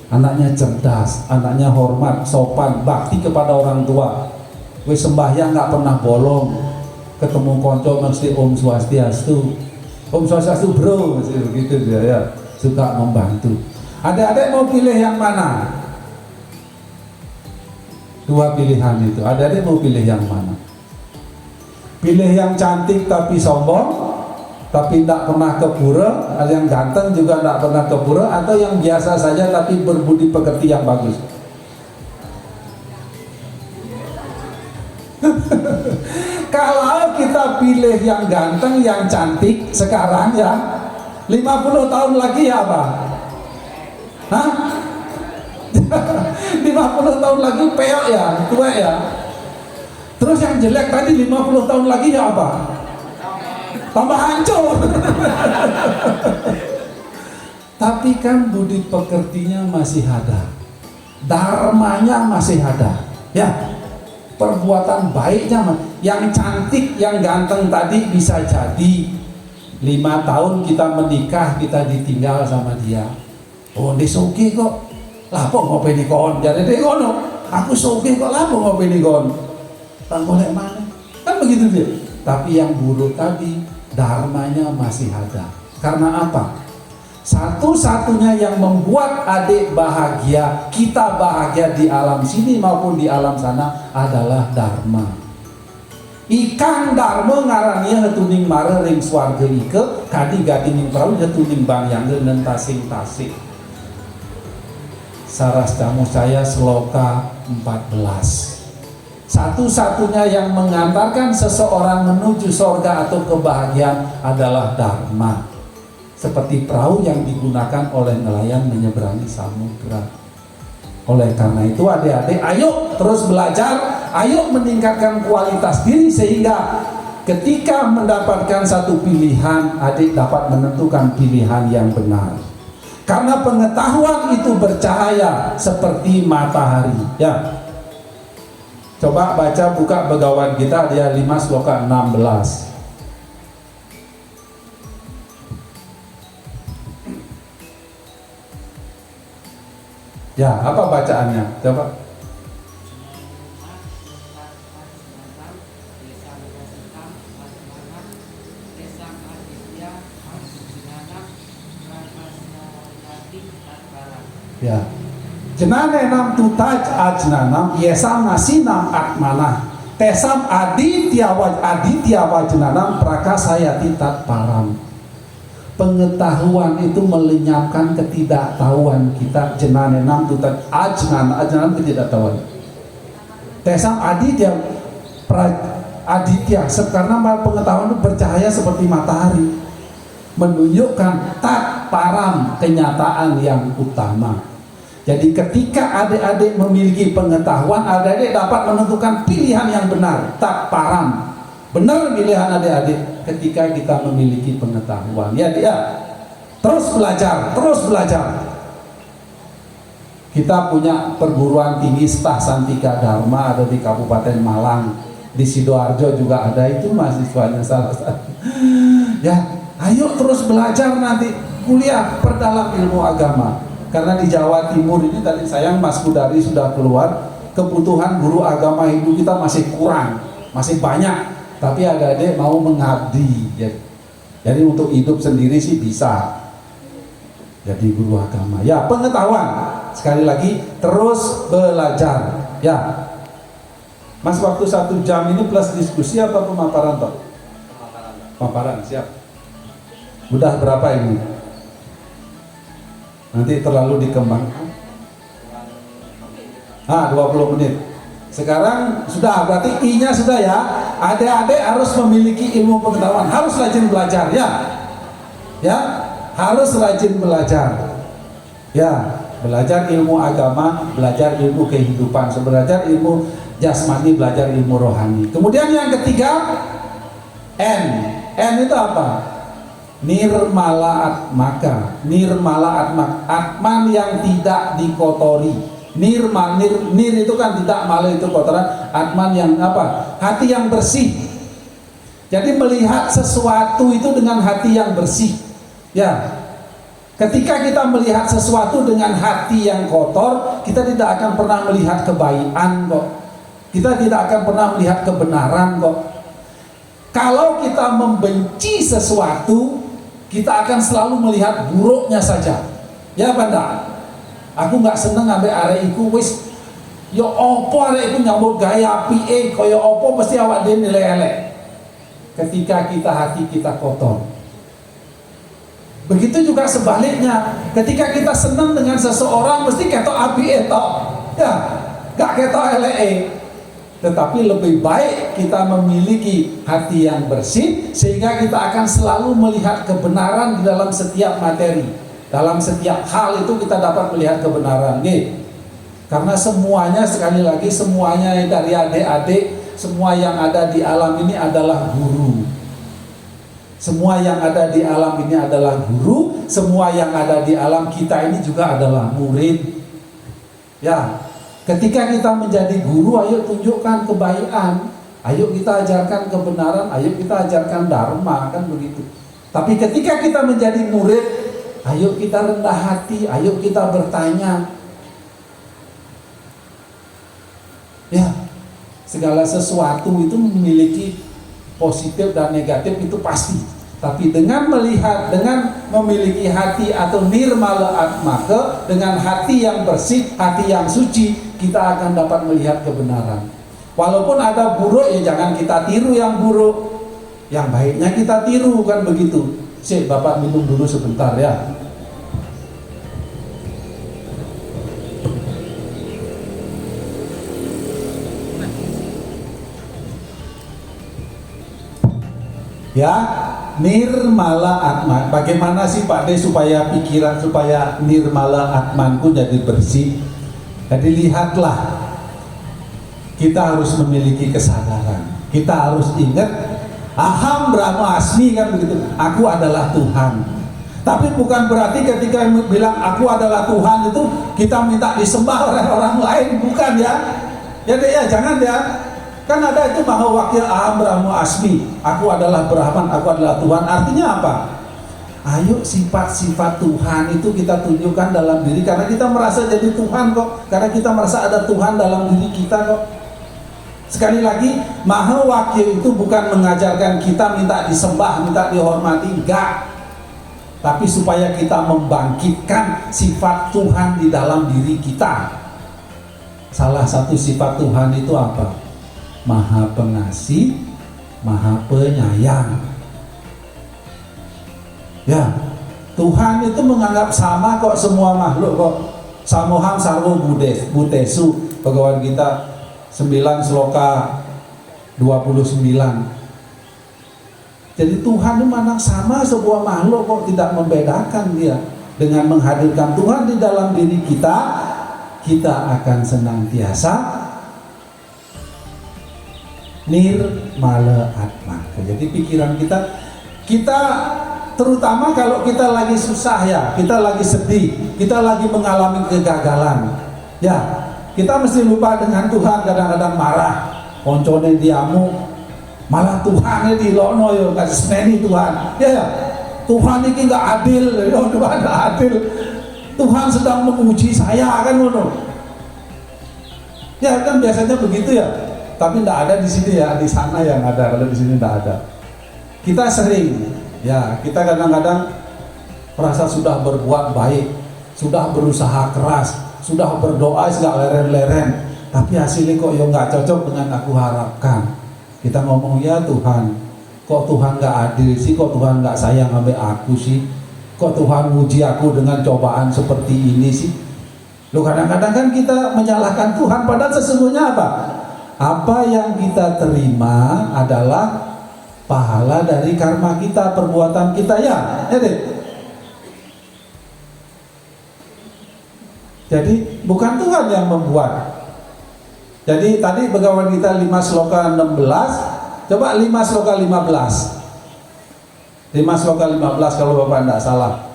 anaknya cerdas, anaknya hormat, sopan, bakti kepada orang tua. Wis sembahyang nggak pernah bolong, ketemu konco mesti Om Swastiastu, Om Swastiastu bro, mesti begitu dia ya, suka membantu. Adik-adik mau pilih yang mana? Dua pilihan itu, adik-adik mau pilih yang mana? Pilih yang cantik tapi sombong, tapi tidak pernah ke pura, yang ganteng juga tidak pernah ke pura, atau yang biasa saja tapi berbudi pekerti yang bagus? Kalau kita pilih yang ganteng, yang cantik sekarang ya, 50 tahun lagi ya apa? Hah? 50 tahun lagi peok ya, tua ya. Terus yang jelek tadi 50 tahun lagi ya apa? Tambah hancur. Tapi kan budi pekertinya masih ada, dharmanya masih ada, ya. Perbuatan baiknya, yang cantik, yang ganteng tadi bisa jadi 5 tahun kita menikah, kita ditinggal sama dia. Oh, dia soge kok, lapo ngopi kon, jadi dia ngono. Aku soge kok, lapo ngopi kon. Tak boleh mana, kan begitu dia. Tapi yang buruk tadi, dharmanya masih ada. Karena apa? Satu-satunya yang membuat adik bahagia, kita bahagia di alam sini maupun di alam sana adalah dharma. Ikang dharma ngarania hetuning mare ring swarga ike, kadi gatining perahu hetuning bang yang nentasing-tasing. Saras jamu saya Sloka 14. Satu-satunya yang mengantarkan seseorang menuju surga atau kebahagiaan adalah dharma. Seperti perahu yang digunakan oleh nelayan menyeberangi samudra. Oleh karena itu adik-adik, ayo terus belajar, ayo meningkatkan kualitas diri sehingga ketika mendapatkan satu pilihan, adik dapat menentukan pilihan yang benar. Karena pengetahuan itu bercahaya seperti matahari, ya. Coba baca, buka Bhagavad Gita, dia 5 sloka 16. Ya, apa bacaannya? Coba. Ya. Jenane nam tutaj ajnanam yesam nasinam atmanah tesam aditya wajnanam prakasayati tat param. Pengetahuan itu melenyapkan ketidaktahuan kita. Jenane nam tutaj ajnanam ketidaktahuan. Tesam aditya karena pengetahuan itu bercahaya seperti matahari, menunjukkan tat param, kenyataan yang utama. Jadi ketika adik-adik memiliki pengetahuan, adik-adik dapat menentukan pilihan yang benar, tak param. Benar pilihan adik-adik ketika kita memiliki pengetahuan. Ya dia terus belajar, terus belajar. Kita punya perguruan tinggi Stah Santika Dharma ada di Kabupaten Malang, di Sidoarjo juga ada, itu mahasiswanya salah satu. Ya, ayo terus belajar nanti kuliah perdalam ilmu agama. Karena di Jawa Timur ini tadi sayang Mas Kudari sudah keluar, kebutuhan guru agama Hindu kita masih kurang, masih banyak. Tapi adik-adik mau mengabdi, ya. Jadi untuk hidup sendiri sih bisa jadi guru agama. Ya, pengetahuan. Sekali lagi terus belajar. Ya, Mas, waktu 1 jam ini plus diskusi apa pemaparan toh? Pemaparan, siap. Udah berapa ini? Nanti terlalu dikembangkan. 20 menit. Sekarang sudah, berarti I-nya sudah ya. Adik-adik harus memiliki ilmu pengetahuan, harus rajin belajar ya. Ya, harus rajin belajar. Ya, belajar ilmu agama, belajar ilmu kehidupan, belajar ilmu jasmani, belajar ilmu rohani. Kemudian yang ketiga, N itu apa? Nirmala atmaka. Nirmala atmak, atman yang tidak dikotori. Nir itu kan tidak, mala itu kotoran. Atman yang apa? Hati yang bersih. Jadi melihat sesuatu itu dengan hati yang bersih. Ya. Ketika kita melihat sesuatu dengan hati yang kotor, kita tidak akan pernah melihat kebaikan kok. Kita tidak akan pernah melihat kebenaran kok. Kalau kita membenci sesuatu, kita akan selalu melihat buruknya saja. Ya banda, aku nggak seneng ambil arek iku wis yo opo arek iku nyambut gaya PA koyo opo mesti awak dia nilai elek. Ketika hati kita kotor. Begitu juga sebaliknya, ketika kita senang dengan seseorang mesti ketok api etok, ya, gak ketok elek. Tetapi lebih baik kita memiliki hati yang bersih sehingga kita akan selalu melihat kebenaran di dalam setiap materi, dalam setiap hal itu kita dapat melihat kebenaran. Karena semuanya, sekali lagi, semuanya dari adik-adik, semua yang ada di alam ini adalah guru. Semua yang ada di alam ini adalah guru, semua yang ada di alam kita ini juga adalah murid. Ya, ketika kita menjadi guru, ayo tunjukkan kebaikan, ayo kita ajarkan kebenaran, ayo kita ajarkan dharma, kan begitu. Tapi ketika kita menjadi murid, ayo kita rendah hati, ayo kita bertanya. Ya, segala sesuatu itu memiliki positif dan negatif, itu pasti. Tapi dengan melihat, dengan memiliki hati atau nirmala atmaka, dengan hati yang bersih, hati yang suci, kita akan dapat melihat kebenaran. Walaupun ada buruk, ya jangan kita tiru yang buruk, yang baiknya kita tiru, kan begitu. Bapak minum dulu sebentar ya. Ya, nirmala atman. Bagaimana sih Pak De supaya pikiran, supaya nirmala atmanku jadi bersih? Jadi lihatlah, kita harus memiliki kesadaran. Kita harus ingat, aham brahma asmi, kan begitu. Aku adalah Tuhan. Tapi bukan berarti ketika bilang aku adalah Tuhan itu kita minta disembah oleh orang lain, bukan ya? Jadi ya jangan ya. Kan ada itu maha wakil aham brahma asmi, aku adalah Brahman, aku adalah Tuhan. Artinya apa? Ayo sifat-sifat Tuhan itu kita tunjukkan dalam diri, karena kita merasa jadi Tuhan kok, karena kita merasa ada Tuhan dalam diri kita kok. Sekali lagi, maha wakil itu bukan mengajarkan kita minta disembah, minta dihormati, enggak. Tapi supaya kita membangkitkan sifat Tuhan di dalam diri kita. Salah satu sifat Tuhan itu apa? Maha pengasih, maha penyayang. Ya, Tuhan itu menganggap sama kok semua makhluk kok. Samoham sarwo butesu, Bhagawan kita 9 sloka 29. Jadi Tuhan itu memang sama sebuah makhluk kok, tidak membedakan dia. Dengan menghadirkan Tuhan di dalam diri kita, kita akan senantiasa nirmala atmaka. Jadi pikiran kita terutama kalau kita lagi susah ya, kita lagi sedih, kita lagi mengalami kegagalan, ya kita mesti lupa dengan Tuhan. Kadang-kadang marah, koncone diamu, malah Tuhan di lono yo kasih seneni Tuhan. Ya, Tuhan ini nggak adil, Tuhan nggak adil. Tuhan sedang menguji saya, kan ngono. Ya kan biasanya begitu ya. Tapi tidak ada di sini ya, di sana yang ada. Kalau di sini tidak ada. Kita sering, ya kita kadang-kadang merasa sudah berbuat baik, sudah berusaha keras, sudah berdoa nggak leren-leren, tapi hasilnya kok ya nggak cocok dengan aku harapkan. Kita ngomong, ya Tuhan, kok Tuhan nggak adil sih, kok Tuhan nggak sayang sampai aku sih, kok Tuhan uji aku dengan cobaan seperti ini sih. Loh, kadang-kadang kan kita menyalahkan Tuhan, padahal sesungguhnya apa? Apa yang kita terima adalah pahala dari karma kita, perbuatan kita, ya deh. Jadi bukan Tuhan yang membuat. Jadi tadi Bhagavad Gita 5 sloka 16, coba 5 sloka 15. 5 sloka 15 kalau Bapak tidak salah.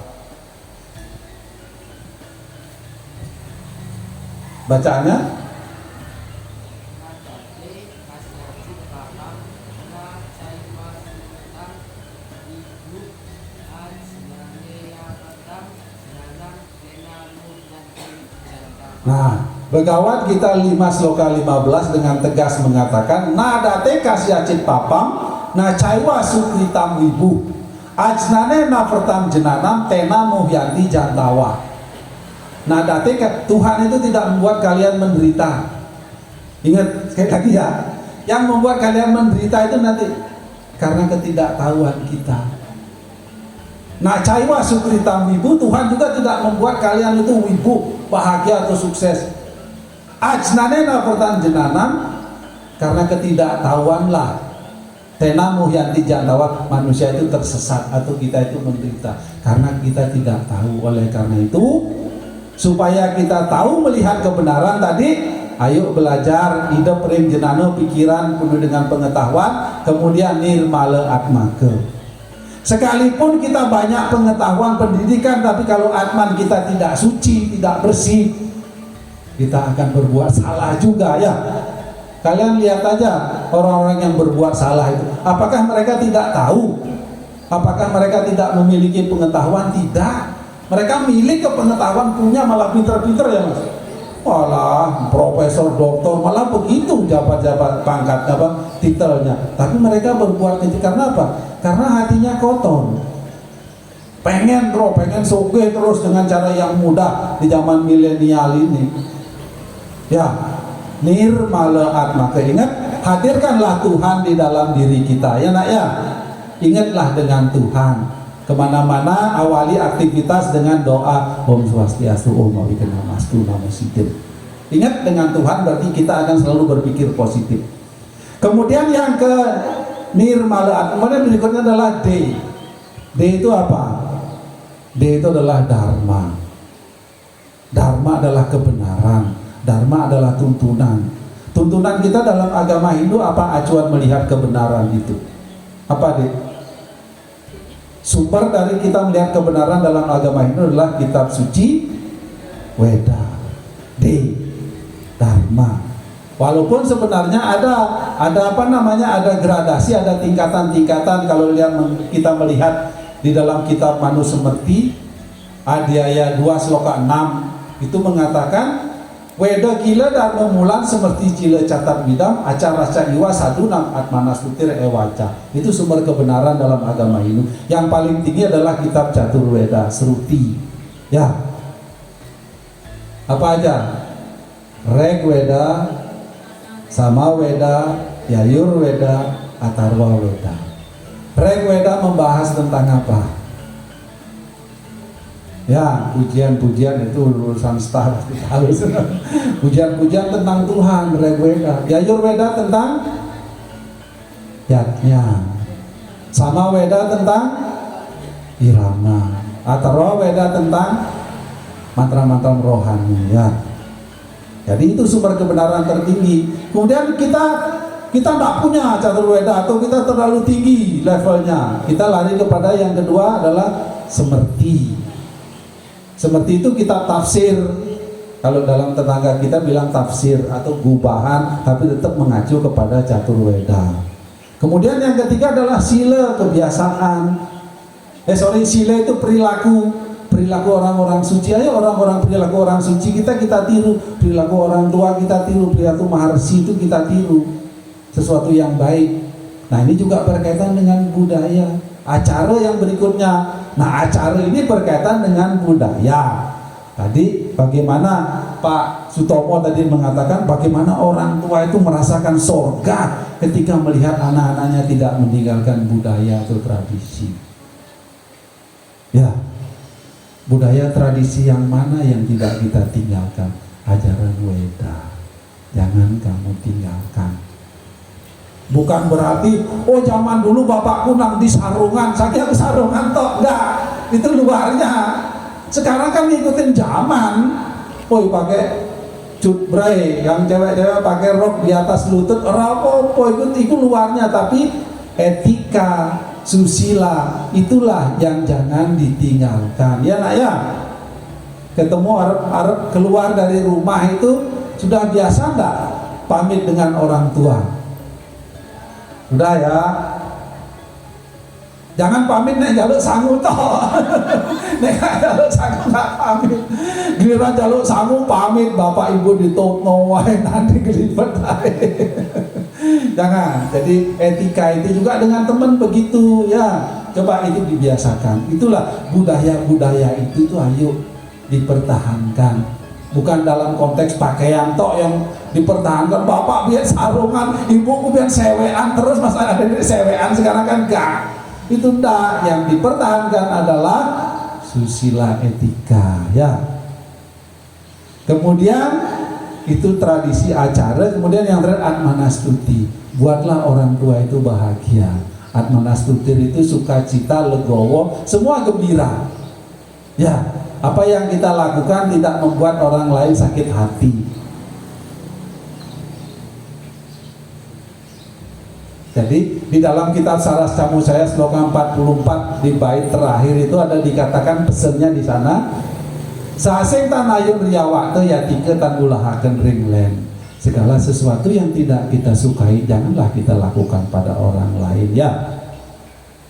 Bacaannya? Nah, Bhagavad Gita 5 sloka 15 dengan tegas mengatakan nadate kasyacit papam na caiwa sukritam wibu ajnane navertam jenanam tena muhyanti jantawa. Nadate, Tuhan itu tidak membuat kalian menderita. Ingat sekali lagi ya, yang membuat kalian menderita itu nanti karena ketidaktahuan kita. Nah, caiwa sukritam wibu, Tuhan juga tidak membuat kalian itu wibu, bahagia atau sukses. Ajnane navertam jenanam, karena ketidaktahuanlah tena muhyanti jantawa, manusia itu tersesat atau kita itu menderita karena kita tidak tahu. Oleh karena itu, supaya kita tahu melihat kebenaran tadi, ayo belajar ida prem jenano, pikiran penuh dengan pengetahuan, kemudian nirmala atmake. Sekalipun kita banyak pengetahuan pendidikan, tapi kalau atman kita tidak suci, tidak bersih, kita akan berbuat salah juga ya. Kalian lihat aja orang-orang yang berbuat salah itu, apakah mereka tidak tahu? Apakah mereka tidak memiliki pengetahuan? Tidak. Mereka milik pengetahuan, punya, malah pinter-pinter ya mas. Malah profesor, doktor, malah begitu jabat-jabat pangkat apa titelnya. Tapi mereka berbuat itu karena apa? Karena hatinya kotor. Pengen sugih terus dengan cara yang mudah di zaman milenial ini. Ya, nirmala atmake. Ingat, hadirkanlah Tuhan di dalam diri kita ya nak ya. Ingatlah dengan Tuhan. Kemana-mana awali aktivitas dengan doa Om Swastiastu, Om Awikamastu, Namo Siddhim. Ingat dengan Tuhan berarti kita akan selalu berpikir positif. Kemudian yang ke nirmala, kemudian berikutnya adalah D. D itu apa? D itu adalah dharma. Dharma adalah kebenaran. Dharma adalah tuntunan. Tuntunan kita dalam agama Hindu apa? Acuan melihat kebenaran itu. Apa D? Sumber dari kita melihat kebenaran dalam agama Hindu adalah kitab suci Weda. D. Dharma. Walaupun sebenarnya ada apa namanya, ada gradasi, ada tingkatan-tingkatan. Kalau kita melihat di dalam kitab Manusemerti Adhyaya 2 sloka 6 itu mengatakan Weda kila dharma mulan seperti cila catat bidam acara iwa sadunam atmanastutir ewaca. Itu sumber kebenaran dalam agama Hindu. Yang paling tinggi adalah kitab Catur Weda, Sruti. Ya. Apa aja? Reg Weda, Sama Weda, Yayur Weda, Atharva Weda. Reg Weda membahas tentang apa? Ya, pujian-pujian itu urusan star harus. Pujian-pujian tentang Tuhan, Reg Weda. Yayur Weda tentang yatnya. Sama Weda tentang irama. Atharva Weda tentang mantra-mantra rohani ya. Jadi itu sumber kebenaran tertinggi. Kemudian kita tidak punya Catur Weda atau kita terlalu tinggi levelnya. Kita lari kepada yang kedua adalah Semerti. Seperti itu kita tafsir. Kalau dalam tetangga kita bilang tafsir atau gubahan, tapi tetap mengacu kepada Catur Weda. Kemudian yang ketiga adalah sila, kebiasaan. Sila itu perilaku orang-orang suci. Ayo orang-orang perilaku orang suci kita tiru. Perilaku orang tua kita tiru. Perilaku Maharsi itu kita tiru. Sesuatu yang baik. Nah ini juga berkaitan dengan budaya. Acara yang berikutnya. Nah acara ini berkaitan dengan budaya. Tadi bagaimana Pak Sutomo tadi mengatakan bagaimana orang tua itu merasakan sorga ketika melihat anak-anaknya tidak meninggalkan budaya atau tradisi. Ya, budaya tradisi yang mana yang tidak kita tinggalkan? Ajaran Weda, jangan kamu tinggalkan. Bukan berarti, oh zaman dulu bapakku nang di sarungan, saya sarungan toh, enggak, itu luarnya. Sekarang kan ngikutin zaman, Woi pakai cut bray, yang cewek-cewek pakai rok di atas lutut, ora apa-apa, itu luarnya, tapi etika susila itulah yang jangan ditinggalkan. Ya nak ya, ketemu Arab keluar dari rumah itu sudah biasa enggak pamit dengan orang tua? Sudah ya. Jangan pamit nek jaluk sangu toh. Nek jaluk sangu nggak pamit. Giliran jaluk sangu pamit, bapak ibu ditutno wae nanti kelibet ae. Jangan. Jadi etika itu juga dengan teman begitu ya. Coba itu dibiasakan. Itulah budaya-budaya itu tuh ayo dipertahankan. Bukan dalam konteks pakaian tok yang dipertahankan. Bapak biar sarungan, ibuku biar sewean terus, masa ada sewean sekarang kan enggak. Itu enggak, yang dipertahankan adalah susila etika ya. Kemudian itu tradisi acara. Kemudian yang terakhir atmanastuti, buatlah orang tua itu bahagia. Atmanastuti itu sukacita, legowo, semua gembira ya. Apa yang kita lakukan tidak membuat orang lain sakit hati. Jadi di dalam kitab Saras Camu Saya sloka 44 di bait terakhir itu ada dikatakan pesennya di sana. Sasing tanayun riawak te yatika tan ulahaken ringlen. Segala sesuatu yang tidak kita sukai janganlah kita lakukan pada orang lain ya.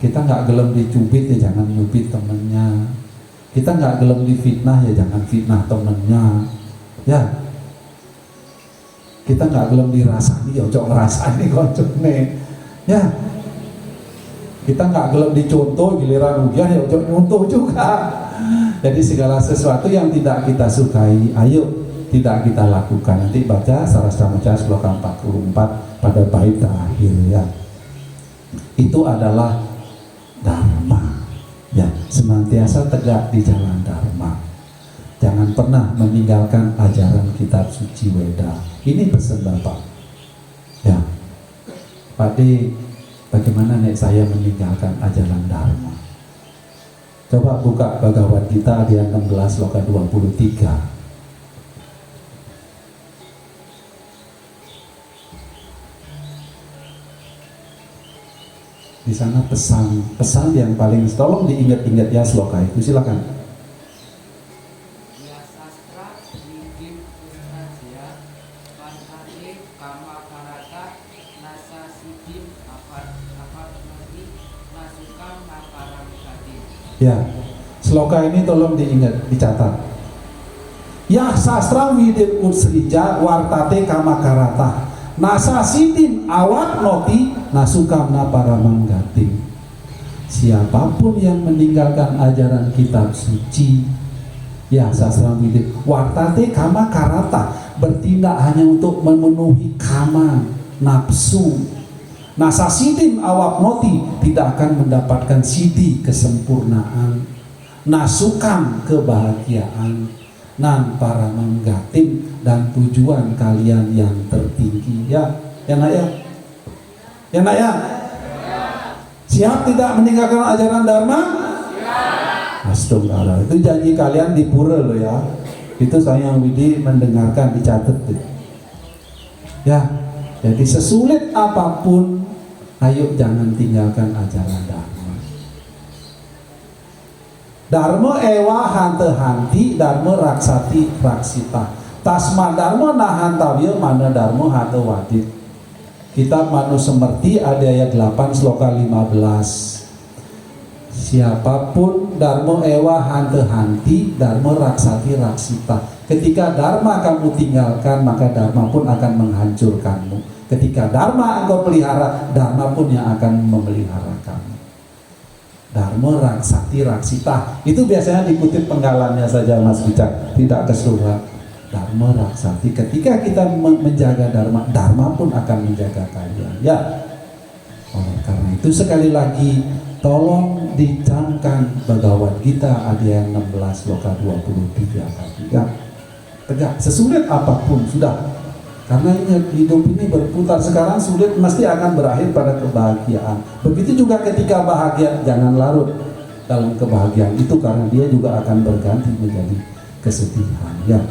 Kita nggak gelem dicubit ya jangan nyubit temennya. Kita nggak gelem difitnah ya jangan fitnah temennya ya. Kita nggak gelem dirasani ya ojo ngerasani koncone ya. Kita nggak gelem dicontoh, giliran ujian ya ojo nyontoh juga. Jadi segala sesuatu yang tidak kita sukai ayo tidak kita lakukan. Nanti baca Saras Camu Saya sloka 44 pada bait terakhir ya. Itu adalah dharma ya, senantiasa tegak di jalan dharma. Jangan pernah meninggalkan ajaran kitab suci Weda. Ini pesan Bapak ya. Pak D, bagaimana nek saya meninggalkan ajaran dharma? Coba buka Bhagavad Gita ayat 16 sloka 23. Di sana pesan yang paling, tolong diingat-ingat ya sloka itu, silakan. Ya sastra widim pustrajaya pantane kama karata nasa sidim apa ngerti nasukam naparam kadim. Ya, sloka ini tolong diingat, dicatat. Ya sastra widim pustrija wartate kama karata nasa sidim awat noti nasukamna para manggating. Siapapun yang meninggalkan ajaran kitab suci ya sastra widim wartate kama karata, bertindak hanya untuk memenuhi kama, nafsu. Nasa sidim awak noti, tidak akan mendapatkan sidi, kesempurnaan, nasukam, kebahagiaan, nan para manggating, dan tujuan kalian yang tertinggi ya. Ya nak ya? Ya nak ya? Siap tidak meninggalkan ajaran dharma? Siap. Astagfirullah. Itu janji kalian di pura loh ya. Itu saya yang Widi mendengarkan, dicatat tuh. Ya. Jadi sesulit apapun, ayo jangan tinggalkan ajaran dharma. Dharma ewa hante hanti, dharma raksati raksita. Tasma dharma nahantawya mana dharma hante wadit. Kitab Manu Semerti ada ayat 8 sloka 15. Siapapun dharma ewa hante hanti, dharma raksati raksita. Ketika dharma kamu tinggalkan, maka dharma pun akan menghancurkanmu. Ketika dharma engkau pelihara, dharma pun yang akan memelihara kamu. Dharma raksati raksita itu biasanya dikutip penggalannya saja Mas Bicak, tidak keseluruhan. Dharma raksati, ketika kita menjaga dharma, dharma pun akan menjaga kalian ya. Oleh karena itu sekali lagi tolong dicamkan Bhagavad Gita ayat 16 sloka 23 tadi ya. Tegak sesulit apapun sudah. Karena ingat, hidup ini berputar, sekarang sulit mesti akan berakhir pada kebahagiaan. Begitu juga ketika bahagia, jangan larut dalam kebahagiaan itu, karena dia juga akan berganti menjadi kesedihan ya.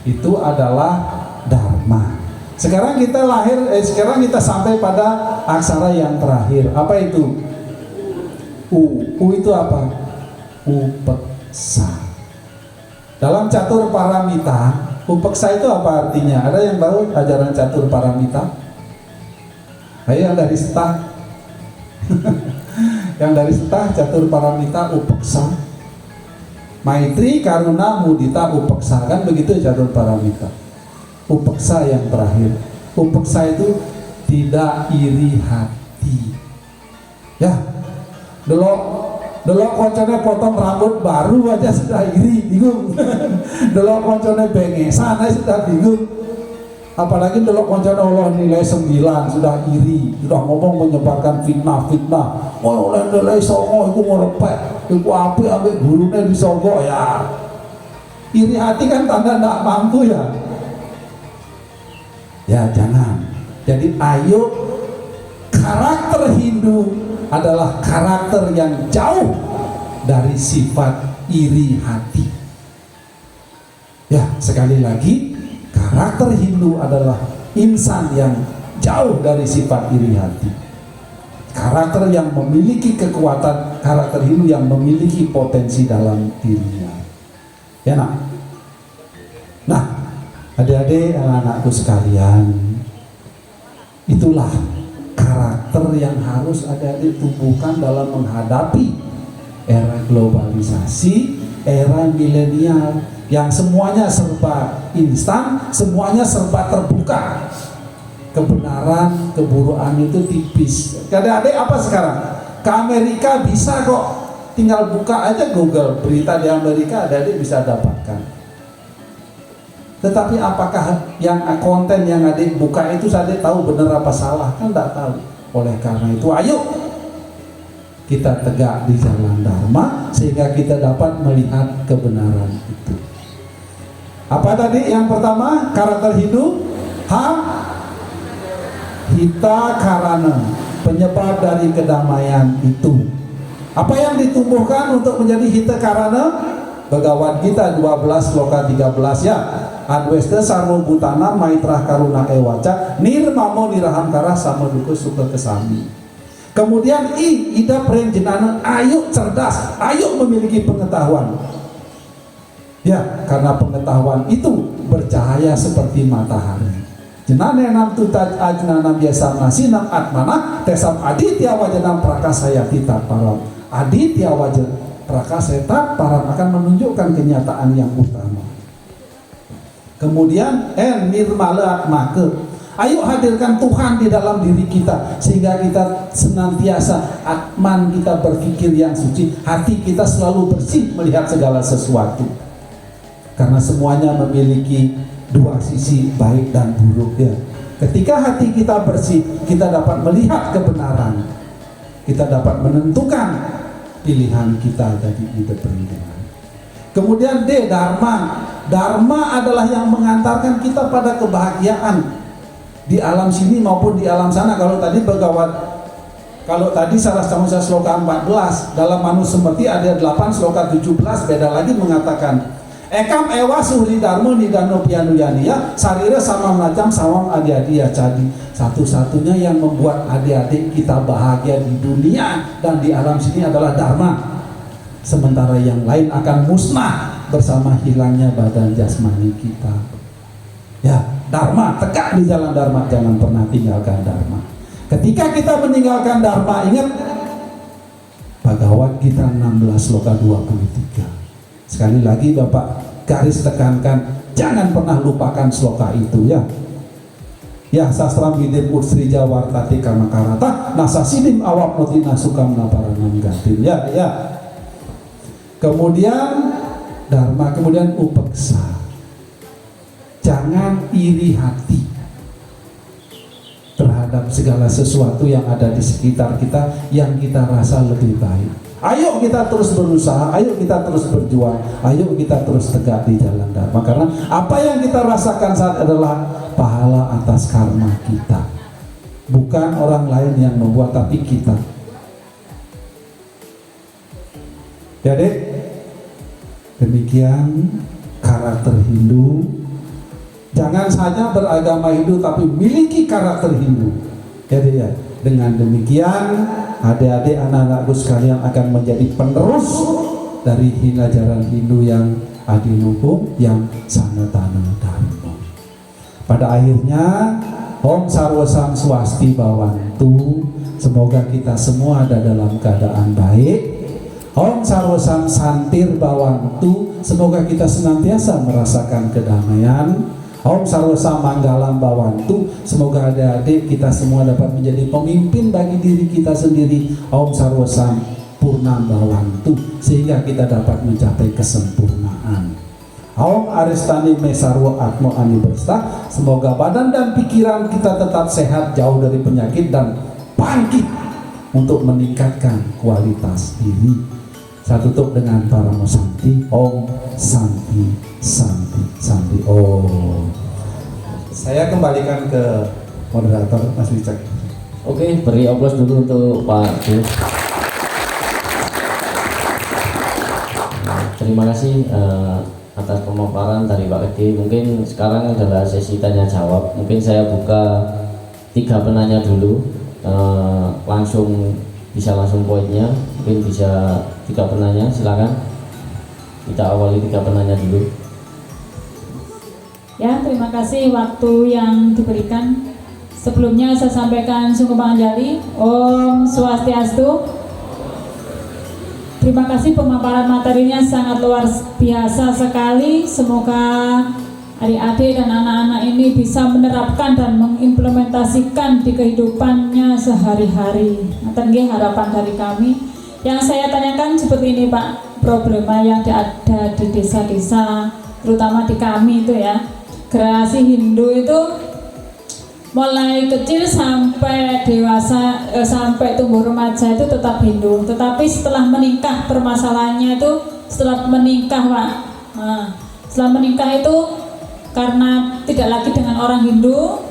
Itu adalah dharma. Sekarang kita sampai pada aksara yang terakhir. Apa itu? U itu apa? Upeksa. Dalam catur paramita, upeksa itu apa artinya? Ada yang tahu ajaran catur paramita? Ayo yang dari setah. Yang dari setah catur paramita upeksa. Maitri, Karuna, Mudita, upeksa, kan begitu catur paramita. Upeksa yang terakhir. Upeksa itu tidak iri hati. Ya, delok koncone potong rambut baru aja sudah iri, bingung. Delok koncone bengesan aja sudah bingung. Apalagi delok koncone Allah nilai 9 sudah iri, sudah ngomong menyebarkan fitnah. Oh, oleh nilai 9 iku ngorepek, iku apik ambek gurune disogok ya. Iri hati kan tanda ndak mampu ya. Ya jangan. Jadi ayo, karakter Hindu adalah karakter yang jauh dari sifat iri hati. Ya, sekali lagi, karakter Hindu adalah insan yang jauh dari sifat iri hati. Karakter yang memiliki kekuatan, karakter Hindu yang memiliki potensi dalam dirinya. Ya nak. Nah, adik-adik, anak-anakku sekalian, itulah karakter yang harus adik-adik tumbuhkan dalam menghadapi era globalisasi, era milenial yang semuanya serba instan, semuanya serba terbuka. Kebenaran, keburuan itu tipis. Adik-adik apa sekarang? Ke Amerika bisa kok, tinggal buka aja Google, berita di Amerika adik-adik bisa dapatkan. Tetapi apakah yang konten yang adik buka itu adik tahu benar apa salah? Kan tidak tahu. Oleh karena itu ayo kita tegak di jalan dharma sehingga kita dapat melihat kebenaran itu. Apa tadi yang pertama? Karakter Hindu Hita Karana, penyebab dari kedamaian itu. Apa yang ditumbuhkan untuk menjadi Hita Karana? Bhagavad Gita 12 sloka 13 ya. Adwesta sarmo butana maitra karuna ewaca nirmamo nirahamkara sama duku suka kesami. Kemudian ida prem jenana, ayo cerdas, ayo memiliki pengetahuan. Ya, karena pengetahuan itu bercahaya seperti matahari. Jenane nam tutaj ajnana biasa masinam atmana tesam aditya wajanam prakasaya tita param. Aditya wajan prakasaya tita param akan menunjukkan kenyataan yang utama. Kemudian nirmala atmake, ayo hadirkan Tuhan di dalam diri kita sehingga kita senantiasa atman, kita berpikir yang suci, hati kita selalu bersih melihat segala sesuatu. Karena semuanya memiliki dua sisi, baik dan buruk ya. Ketika hati kita bersih, kita dapat melihat kebenaran, kita dapat menentukan pilihan kita dari hidup ini. Kemudian Dharma. Dharma adalah yang mengantarkan kita pada kebahagiaan di alam sini maupun di alam sana. Kalau tadi Sarastamasa sloka 14, dalam Manusmriti ada 8 sloka 17 beda lagi mengatakan ekam ewa suhri dharma nidano pianuyaniya sarira sama macam sawang adi-adi ya. Jadi satu-satunya yang membuat adik-adik kita bahagia di dunia dan di alam sini adalah dharma. Sementara yang lain akan musnah bersama hilangnya badan jasmani kita. Ya, dharma, tegak di jalan dharma, jangan pernah tinggalkan dharma. Ketika kita meninggalkan dharma, ingat Bhagavad Gita 16 sloka 23. Sekali lagi Bapak garis tekankan, jangan pernah lupakan sloka itu ya. Ya, sastra midir putsrija wartati kamakarata nasasidim awak mutina sukam naparanam gatin. Ya. Kemudian dharma, kemudian upeksa. Jangan iri hati terhadap segala sesuatu yang ada di sekitar kita yang kita rasa lebih baik. Ayo kita terus berusaha, ayo kita terus berjuang, ayo kita terus tegak di jalan dharma. Karena apa yang kita rasakan saat adalah pahala atas karma kita. Bukan orang lain yang membuat, tapi kita. Jadi demikian karakter Hindu Jangan saja beragama Hindu tapi miliki karakter Hindu. Jadi ya, dengan demikian adik-adik anak-anakku sekalian akan menjadi penerus dari ajaran Hindu yang adiluhung, yang sanatana dharma. Pada akhirnya Om Sarwa Sang Swasti Bawantu, semoga kita semua ada dalam keadaan baik. Om Sarwa Sang Santir Bawantu, semoga kita senantiasa merasakan kedamaian. Om Sarwa Sang Manggalam Bawantu, semoga adik-adik kita semua dapat menjadi pemimpin bagi diri kita sendiri. Om Sarwa Sang Purnam Bawantu, sehingga kita dapat mencapai kesempurnaan. Om Aristani Mesarwo Atmo Anibersta, semoga badan dan pikiran kita tetap sehat, jauh dari penyakit, dan bangkit untuk meningkatkan kualitas diri. Saya tutup dengan Paramo Santi. Om Santi Santi Santi Om. Saya kembalikan ke moderator Mas Wicak. Oke, beri aplaus dulu untuk Pak Du. Terima kasih atas pemaparan dari Pak Kedi. Mungkin sekarang adalah sesi tanya jawab. Mungkin saya buka 3 penanya dulu, bisa langsung poinnya. Mungkin bisa 3 penanya, silakan. Kita awali 3 penanya dulu. Ya, terima kasih waktu yang diberikan. Sebelumnya saya sampaikan sungguh panganjali. Om Swastiastu. Terima kasih, pemaparan materinya sangat luar biasa sekali. Semoga adik-adik dan anak-anak ini bisa menerapkan dan mengimplementasikan di kehidupannya sehari-hari. Nah, harapan dari kami. Yang saya tanyakan seperti ini Pak, problema yang ada di desa-desa, terutama di kami itu ya, generasi Hindu itu mulai kecil sampai dewasa, sampai tumbuh remaja itu tetap Hindu, tetapi setelah menikah permasalahannya itu setelah menikah Pak. Nah, setelah menikah itu karena tidak lagi dengan orang Hindu,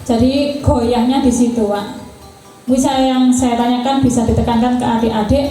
jadi goyahnya di situ Pak. Misal yang saya tanyakan bisa ditekankan ke adik-adik,